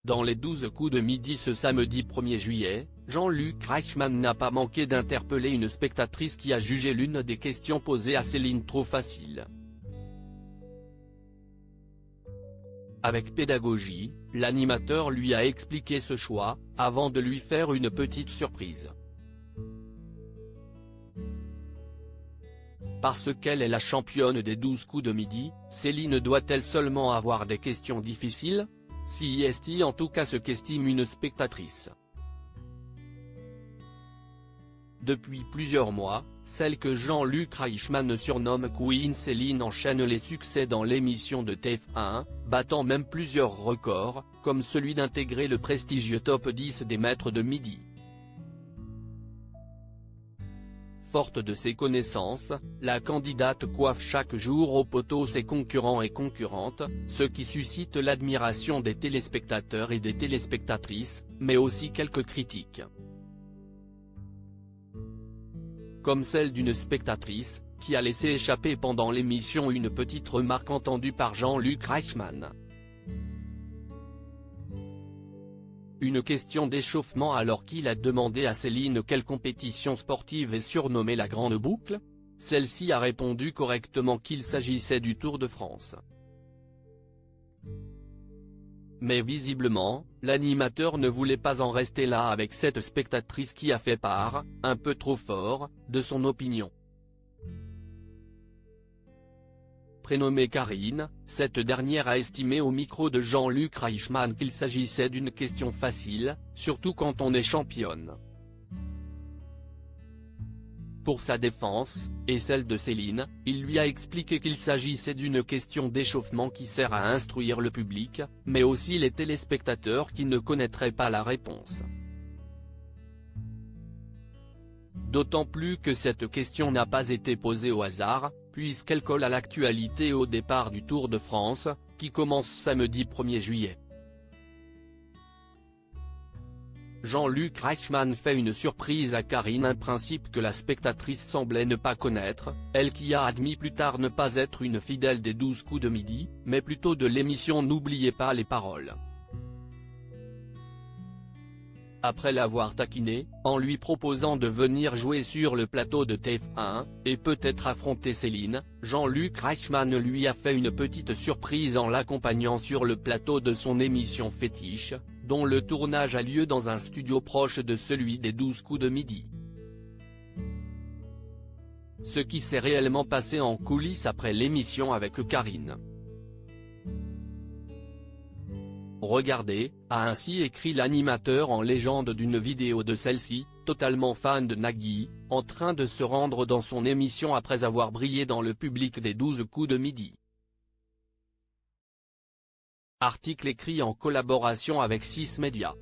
Dans les 12 coups de midi ce samedi 1er juillet, Jean-Luc Reichmann n'a pas manqué d'interpeller une spectatrice qui a jugé l'une des questions posées à Céline trop facile. Avec pédagogie, l'animateur lui a expliqué ce choix, avant de lui faire une petite surprise. Parce qu'elle est la championne des 12 coups de midi, Céline doit-elle seulement avoir des questions difficiles? Si est en tout cas ce qu'estime une spectatrice. Depuis plusieurs mois, celle que Jean-Luc Reichmann surnomme Queen Céline enchaîne les succès dans l'émission de TF1, battant même plusieurs records, comme celui d'intégrer le prestigieux top 10 des maîtres de midi. Forte de ses connaissances, la candidate coiffe chaque jour au poteau ses concurrents et concurrentes, ce qui suscite l'admiration des téléspectateurs et des téléspectatrices, mais aussi quelques critiques. Comme celle d'une spectatrice, qui a laissé échapper pendant l'émission une petite remarque entendue par Jean-Luc Reichmann. Une question d'échauffement alors qu'il a demandé à Céline quelle compétition sportive est surnommée la Grande Boucle. Celle-ci a répondu correctement qu'il s'agissait du Tour de France. Mais visiblement, l'animateur ne voulait pas en rester là avec cette spectatrice qui a fait part, un peu trop fort, de son opinion. Prénommée Karine, cette dernière a estimé au micro de Jean-Luc Reichmann qu'il s'agissait d'une question facile, surtout quand on est championne. Pour sa défense, et celle de Céline, il lui a expliqué qu'il s'agissait d'une question d'échauffement qui sert à instruire le public, mais aussi les téléspectateurs qui ne connaîtraient pas la réponse. D'autant plus que cette question n'a pas été posée au hasard, puisqu'elle colle à l'actualité au départ du Tour de France, qui commence samedi 1er juillet. Jean-Luc Reichmann fait une surprise à Karine, un principe que la spectatrice semblait ne pas connaître, elle qui a admis plus tard ne pas être une fidèle des 12 coups de midi, mais plutôt de l'émission N'oubliez pas les paroles. Après l'avoir taquiné, en lui proposant de venir jouer sur le plateau de TF1, et peut-être affronter Céline, Jean-Luc Reichmann lui a fait une petite surprise en l'accompagnant sur le plateau de son émission fétiche, dont le tournage a lieu dans un studio proche de celui des 12 coups de midi. Ce qui s'est réellement passé en coulisses après l'émission avec Karine. Regardez, a ainsi écrit l'animateur en légende d'une vidéo de celle-ci, totalement fan de Nagui, en train de se rendre dans son émission après avoir brillé dans le public des 12 coups de midi. Article écrit en collaboration avec 6 Médias.